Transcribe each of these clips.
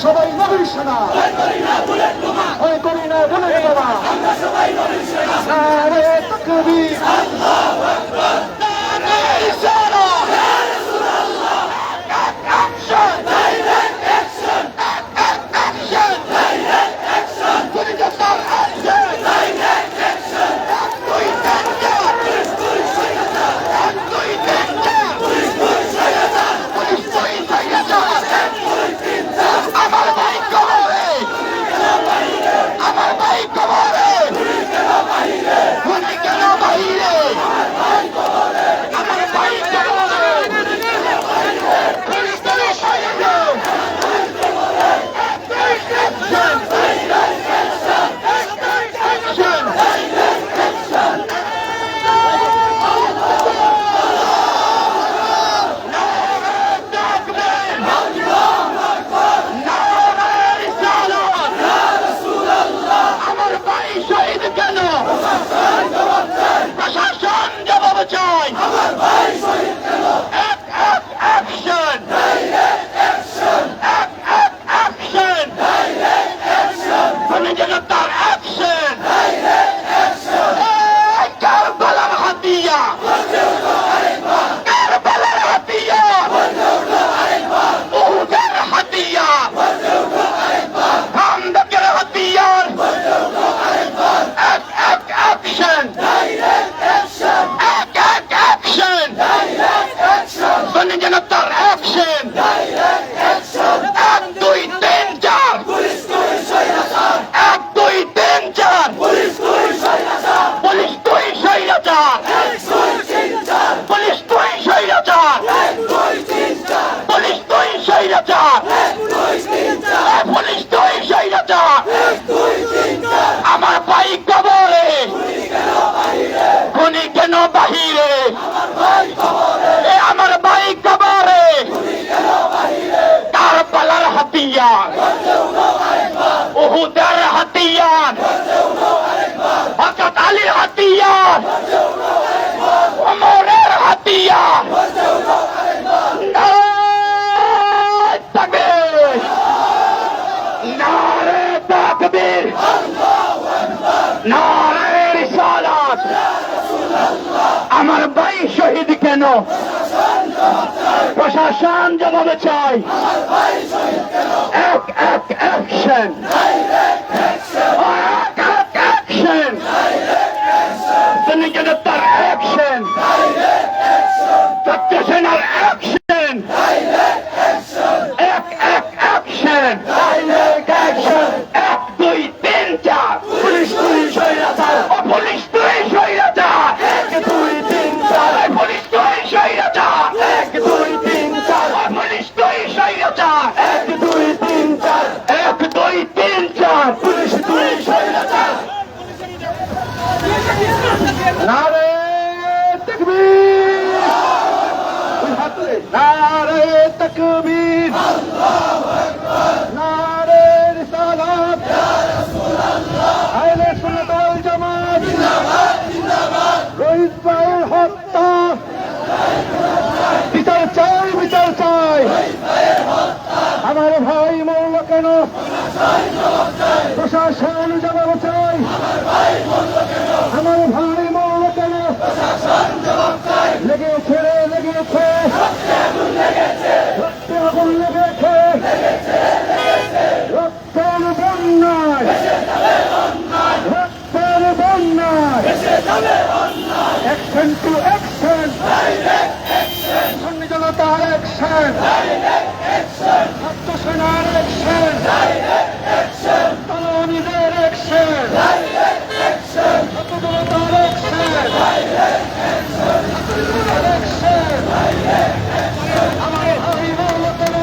সবাই নবীর সেনা, ভয় করি না বুলেট বোমা। নারে তাকবীর, নারে রিসালাত, action, direct action, action, direct action, পরিকল্পনা অ্যাকশন, ডাইরেক্ট অ্যাকশন, দুই তিনটা, পুলিশ দুই সৈয়দা, দুই তিনটা, পুলিশ দুই সৈয়দা, পুলিশ দুই সৈয়দা, দুই তিনটা, আমার ভাই কবরে, আমার ভাই কবরে, গুলি কেন বাইরে, আমার ভাই কবরে, পুলিশ কেন বাইরে, আমার ভাই শহীদ কেন, প্রশাসন জবাব চাই, আমার ভাই শহীদ কেন, অ্যাকশন, অ্যাকশন, অ্যাকশন, জনতার অ্যাকশন, কারবালার হাতিয়া, কারবালার হাতিয়া, উহুদের হাতিয়া, খান্দকের হাতিয়ার, অ্যাকশন, অ্যাকশন, জনতার অ্যাকশন, এক দুই তিন চার, এক দুই তিন চার, পুলিশ দুই স্বৈরাচার, পুলিশ দুই স্বৈরাচার, পুলিশ দুই স্বৈরাচার, পুলিশ দুই স্বৈরাচার, আমার ভাই কবরে, খুনি কেন বাহিরে, আমার ভাই কবরে, কারবালার হাতিয়ার, উহুদের হাতিয়ার, হযরত আলীর হাতিয়ার, ওমরের হাতিয়ার, নারে তাকবীর, নারে তাকবীর, নারে রিসালাত, আমার ভাই শহীদ কেন, প্রশাসন জবাব চাই, অ্যাকশন, অ্যাকশন, জনতার অ্যাকশন, সত্য সেনার অ্যাকশন, অ্যাকশন, এক দুই তিন চার, পুলিশ দুই স্বৈরাচার, পুলিশ দুই স্বৈরাচার, এক দুই তিন চার, পুলিশ দুই স্বৈরাচার, এক দুই তিন চার, পুলিশ দুই স্বৈরাচার, এক দুই তিন চার, এক দুই তিন চার, পুলিশ দুই স্বৈরাচার। নারে তাকবীর, নারে তাকবীর, নারে রিসালাত, আহলে সুন্নাত ওয়াল জামাত, রহিত ভাইয়ের হত্যা, বিচার চাই, বিচার চাই, আমার ভাই মরল কেন, প্রশাসন জবাব চাই, আমার ভাই মরল কেন, লেগেছে, লেগেছে, রক্তে আগুন লেগেছে, রক্তের বন্যায়, রক্তের বন্যায়, অ্যাকশন টু অ্যাকশন, জনতার অ্যাকশন, ছাত্র সেনার অ্যাকশন, তরুণীদের অ্যাকশন, ছাত্র জনতার অ্যাকশন, আমার ভাই মরল কেন,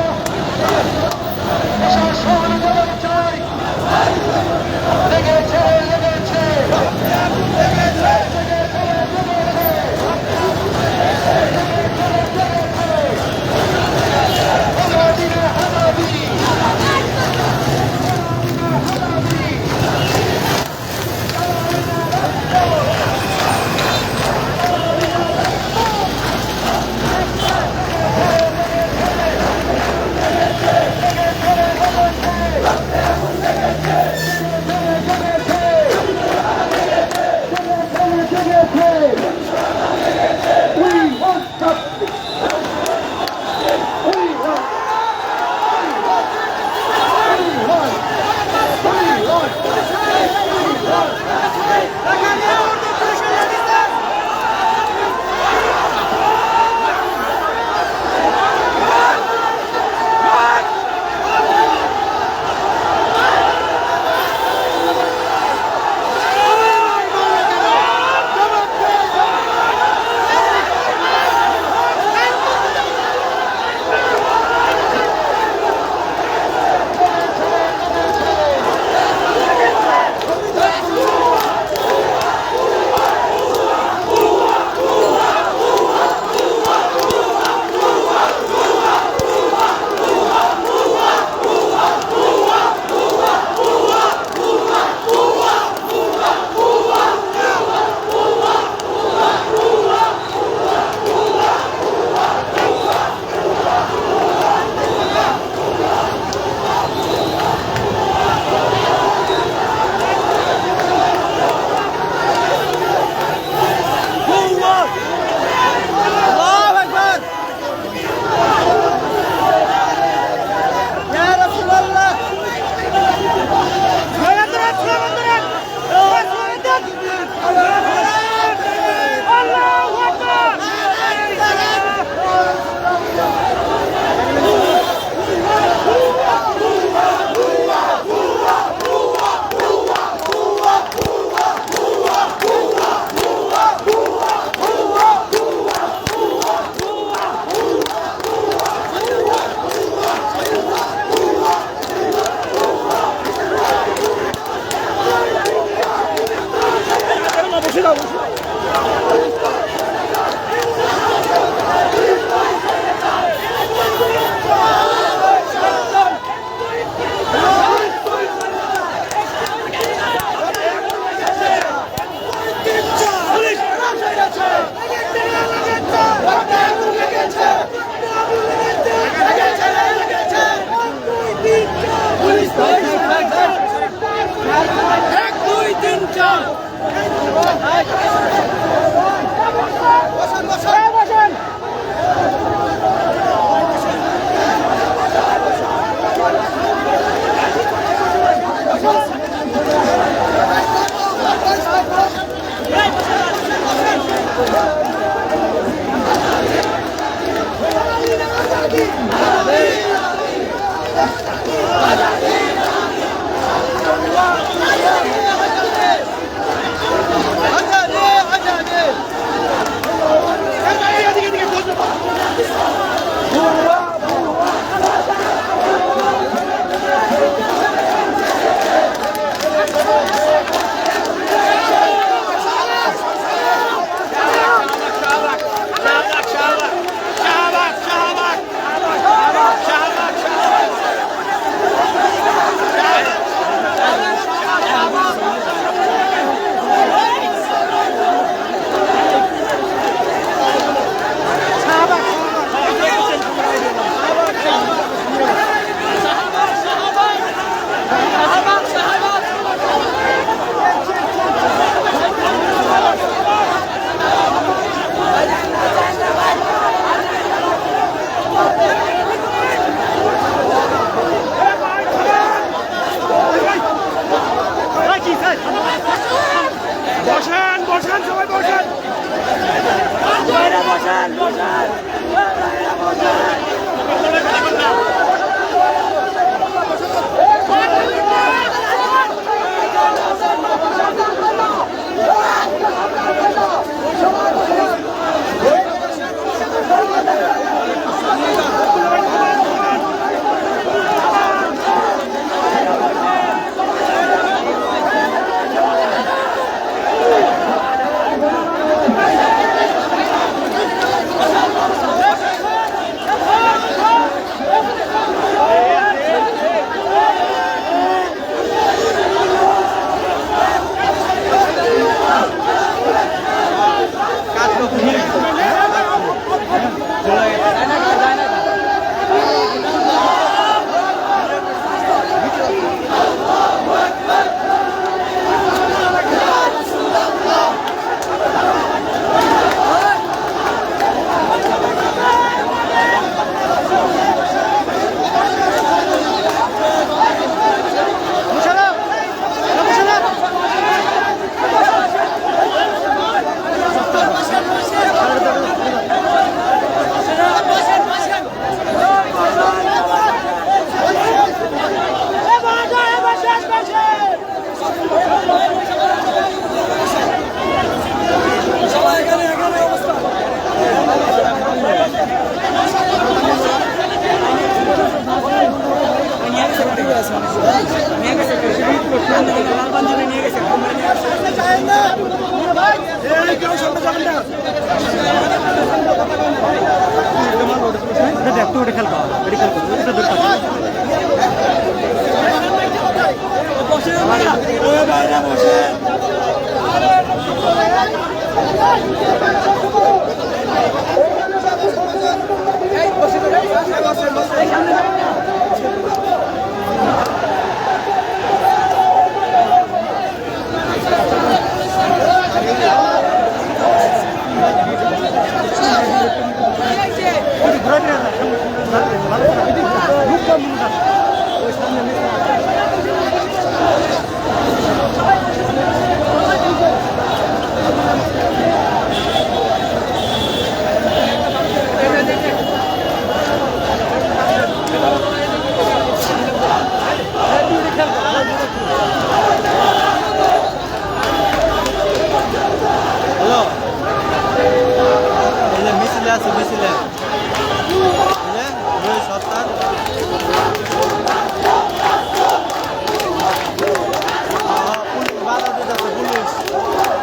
বসেন বসেন সবাই বসেন বসেন বসেন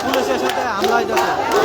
পুলিশের সাথে হামলা হইতেছে।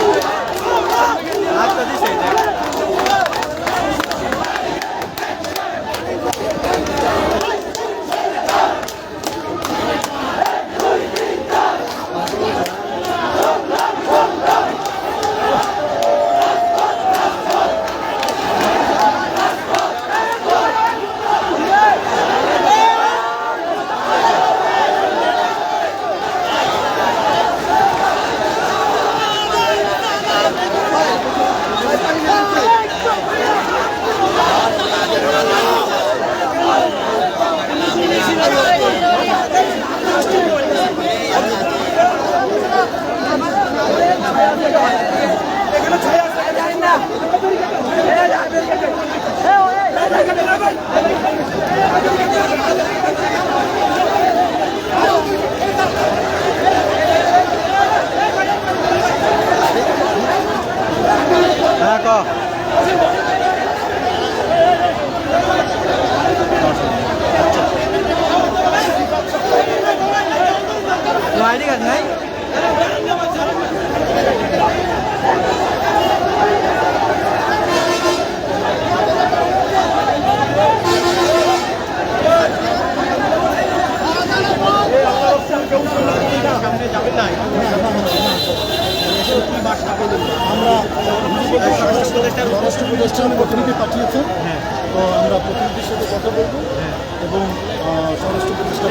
আইডি কার্ড নাই স্বরাষ্ট্র উপদেষ্টা প্রতিনিধি পাঠিয়েছেন, তো আমরা প্রতিনিধির সাথে কথা বলবো এবং স্বরাষ্ট্র উপদেষ্টা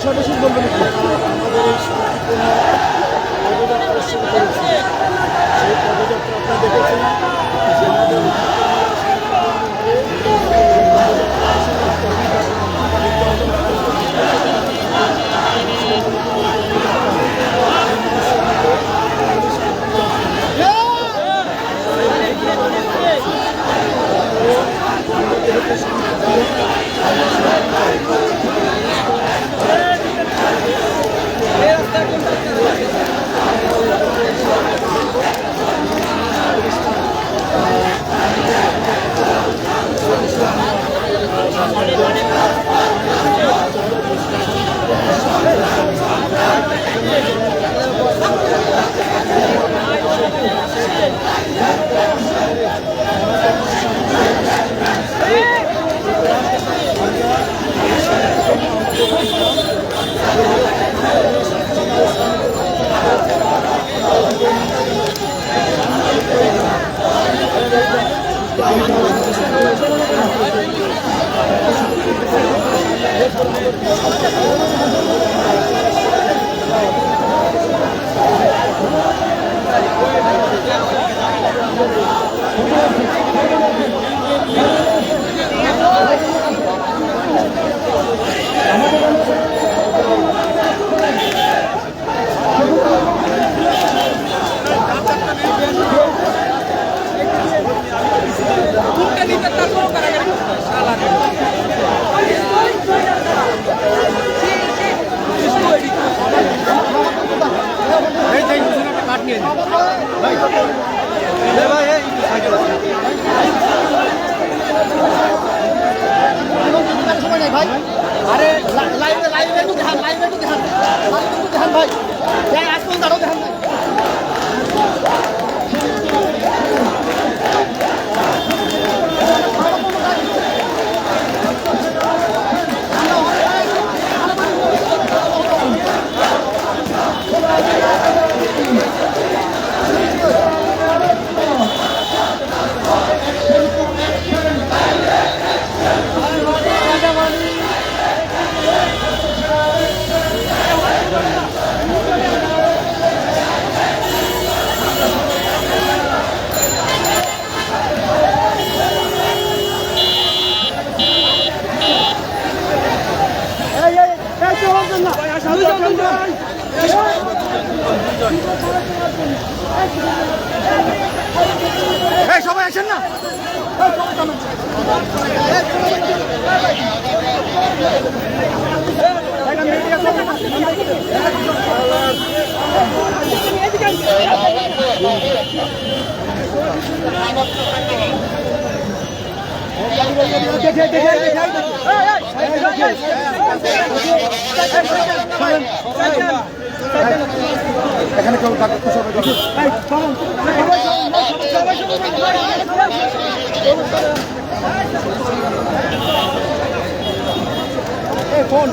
সদস্য বলবেন আমাদের এই পদযাত্রা শুরু করেছি। সেই পদযাত্রা আপনারা দেখেছেন যে আমাদের সবাই আসেন না এখানে কেউ থাকতো সবাই দেখি ফোন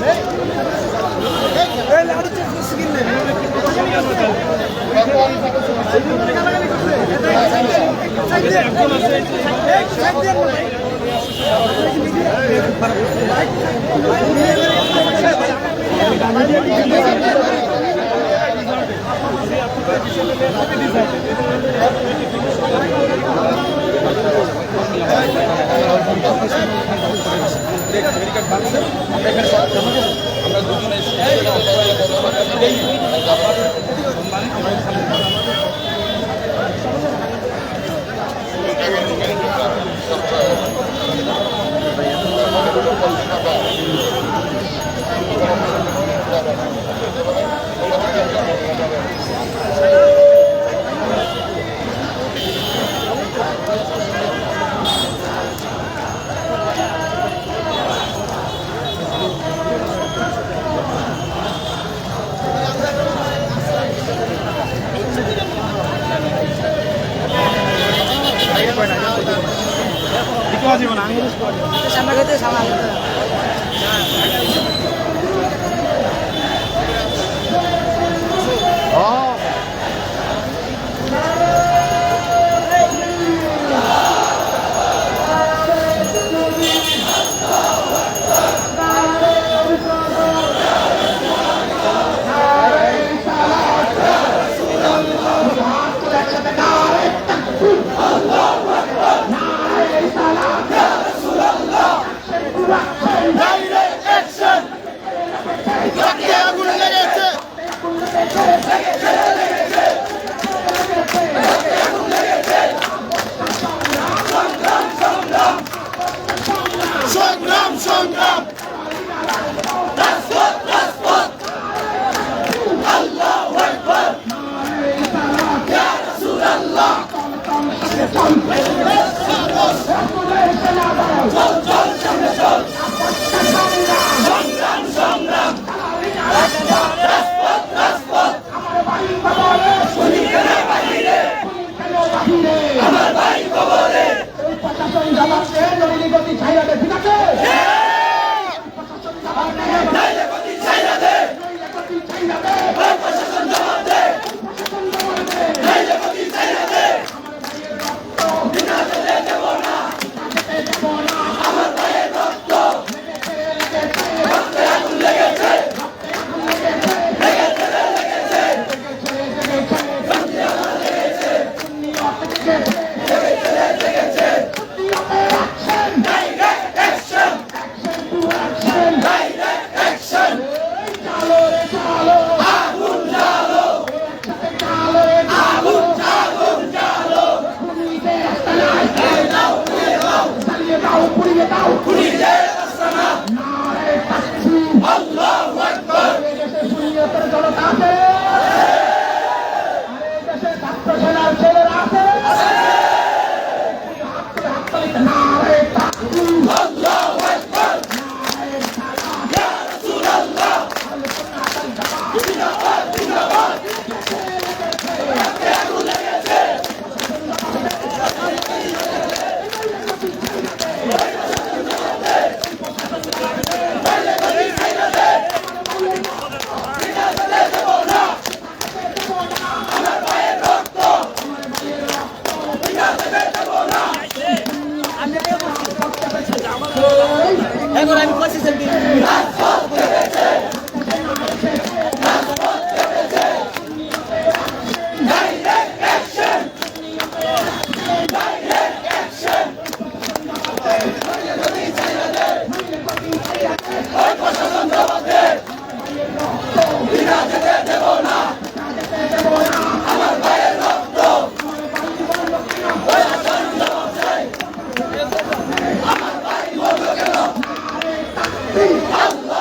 Allah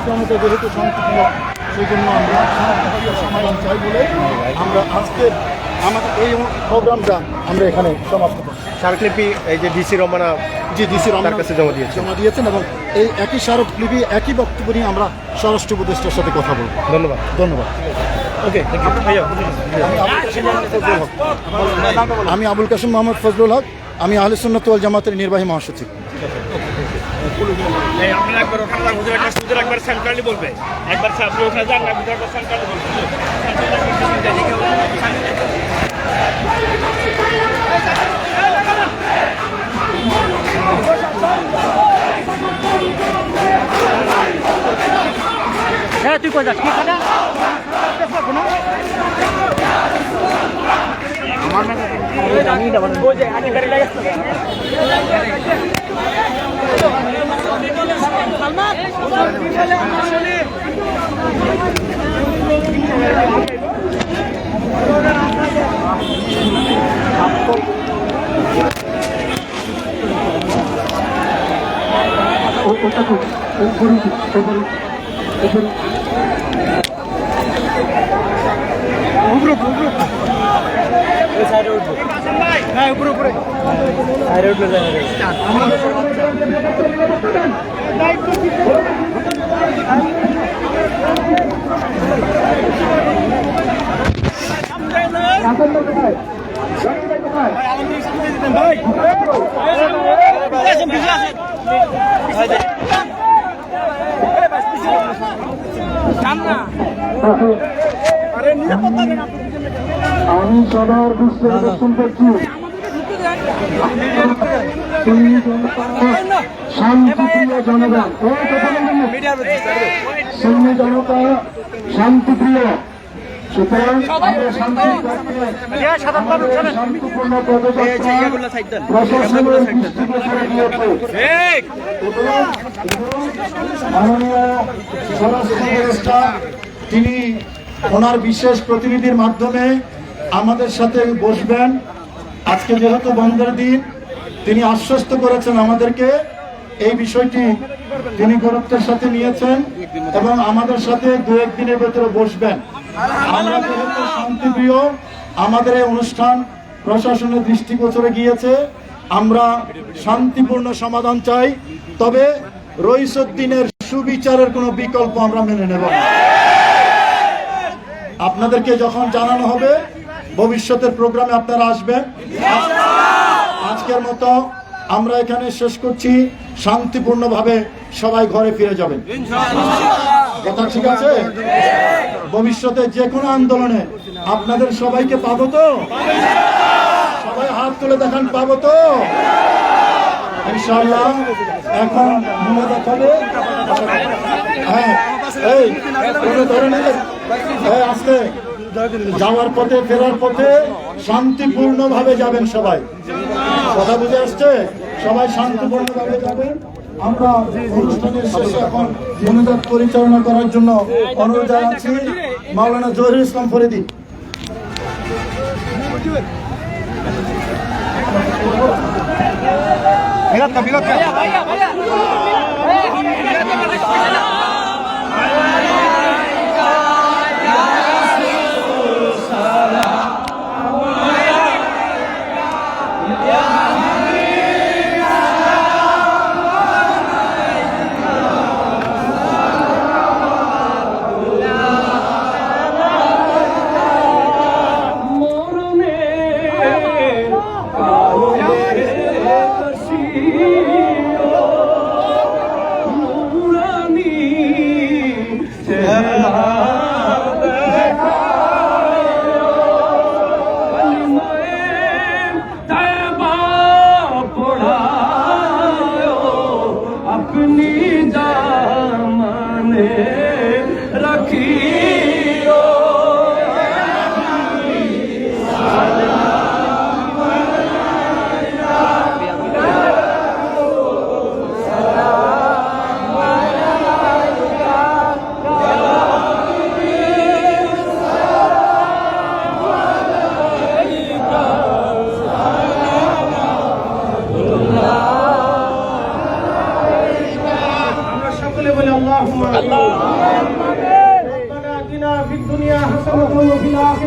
জনতা যেহেতু শান্তিপ্রিয়, সেই জন্য আমরা শান্তিপ্রিয় সমাধান চাই বলে আমরা আজকে আমাদের এই প্রোগ্রামটা আমরা এখানে সমাপ্ত করি। স্মারকলিপি এই যে ডিসি রমনা জি ডিসি তার কাছে জমা দিয়েছেন এবং এই একই স্মারকলিপি একই বক্তব্য নিয়ে আমরা স্বরাষ্ট্র উপদেষ্টার সাথে কথা বলব। ধন্যবাদ। ধন্যবাদ। ওকে, আমি আবুল কাসেম মোহাম্মদ ফজলুল হক, আমি আহলে সুন্নাত ওয়াল জামাতের নির্বাহী মহাসচিব। আপনারা একবার ওখানে হুজুর একটা সুদের একবার সেন্ট্রালি বলবে, একবার আপনি ওখানে যান না, হুজুর একবার সেন্ট্রালি বলবে। হ্যাঁ তুই কই যাস কি খাটা আমার না জানি না মানে ওই যে আগে গাড়ি লাগাস সালমান আমি সবার দৃষ্টি আকর্ষণ করছি, শান্তিপ্রিয় জনগণ, সুন্নি জনতা শান্তিপ্রিয়, সুতরাং শান্তিপূর্ণ পদযাত্রা প্রশাসনের দৃষ্টিগোচরে গিয়েছে। মাননীয় স্বরাষ্ট্র উপদেষ্টা তিনি ওনার বিশেষ প্রতিনিধির মাধ্যমে আমাদের সাথে বসবেন। আজকে যেহেতু বন্ধের দিন, তিনি আশ্বস্ত করেছেন আমাদেরকে, এই বিষয়টি তিনি গুরুত্বের সাথে নিয়েছেন এবং আমাদের সাথে দু একদিনের ভেতরে বসবেন। আমরা যেহেতু শান্তিপ্রিয়, আমাদের এই অনুষ্ঠান প্রশাসনের দৃষ্টিগোচরে গিয়েছে, আমরা শান্তিপূর্ণ সমাধান চাই, তবে রইসুদ্দিনের সুবিচারের কোনো বিকল্প আমরা মেনে নেব না। আপনাদেরকে যখন জানানো হবে ভবিষ্যতের প্রোগ্রামে আপনারা আসবেন। আজকের মতো আমরা এখানে শেষ করছি, শান্তিপূর্ণভাবে সবাই ঘরে ফিরে যাবেন। কথা ঠিক আছে? ভবিষ্যতে যে কোনো আন্দোলনে আপনাদের সবাইকে পাবো তো? সবাই হাত তুলে দেখান, পাবো তো ইনশাআল্লাহ। এখন মোনাজাত হবে। হ্যাঁ, এই ধরে নিলে আজকে যাওয়ার পথে ফেরার পথে শান্তিপূর্ণভাবে যাবেন সবাই। কথা বুঝে আসছে? সবাই শান্তিপূর্ণভাবে যাবেন। আমরা অনুষ্ঠানের শেষে এখন মোনাজাত পরিচালনা করার জন্য অনুরোধ জানাচ্ছি মাওলানা জহিরুল ইসলাম ফরিদী।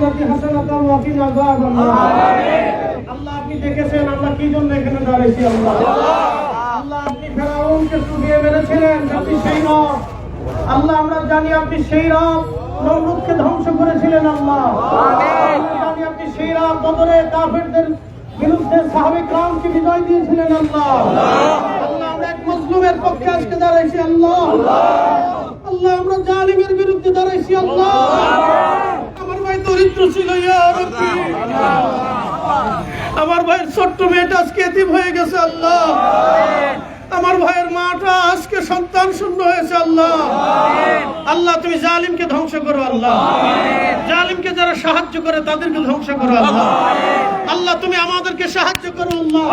আখিরাতি হাসানাতাও ওয়া কিনা আযাবান্নার। আল্লাহ আপনি দেখেছেন আমরা কি জন্য এখানে দাঁড়িয়েছি আল্লাহ। আল্লাহ আপনি ফেরাউনকে চুবিয়ে মেরেছিলেন, আপনি সেই রব। আল্লাহ আমরা জানি আপনি সেই রব নমরুদকে ধ্বংস করেছিলেন আল্লাহ। আমরা জানি আপনি সেই রব বদরে কাফেরদের বিরুদ্ধে সাহাবে کرامকে বিজয় দিয়েছিলেন আল্লাহ। আল্লাহ আমরা এক মজলুমের পক্ষে আজকে দাঁড়াইছি আল্লাহ। আল্লাহ আমরা জালিমের বিরুদ্ধে দাঁড়াইছি আল্লাহ। আমার ভাই দরিদ্র ছিল ইয়া রাব্বি, আমার ভাইয়ের ছোট্ট মেয়েটা আজকে এতিম হয়ে গেছে আল্লাহ। আমার ভাইয়ের মাটা আজকে সন্তান শূন্য হয়েছে আল্লাহ। আল্লাহ তুমি জালিমকে ধ্বংস করো আল্লাহ। জালিমকে যারা সাহায্য করে তাদেরকে ধ্বংস করো আল্লাহ। আল্লাহ তুমি আমাদেরকে সাহায্য করো আল্লাহ।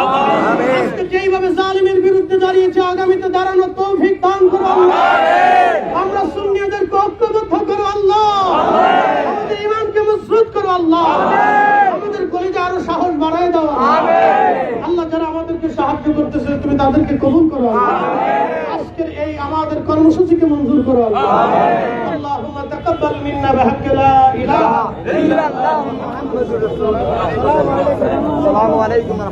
আজকে যেইভাবে জালিমের বিরুদ্ধে দাঁড়িয়েছে আগামীতে দাঁড়ানোর তৌফিক দান করো আল্লাহ। আমরা সুন্নিদেরকে ঐক্যবদ্ধ করো আল্লাহ। আমাদের ঈমানকে মজবুত করো আল্লাহ। আমাদের কলিজা আরো সাহস বাড়ায় দাও আল্লাহ। যারা আমাদেরকে সাহায্য করতেছে তুমি তাদেরকে কবুল করো আল্লাহ। আজকের এই আমাদের কর্মসূচিকে মঞ্জুর করো আল্লাহ। আল্লাহুম্মা তাকাব্বাল মিন্না বিহাক্কি লা ইলাহা ইল্লাল্লাহ মুহাম্মাদুর রাসূলুল্লাহ। আসসালামু আলাইকুম ওয়া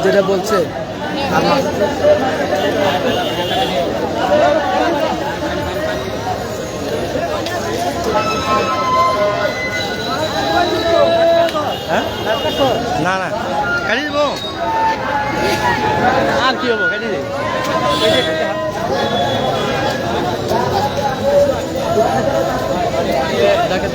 যেটা বলছে না না কাটি দিব আর কি হবো কাটি দিব দেখে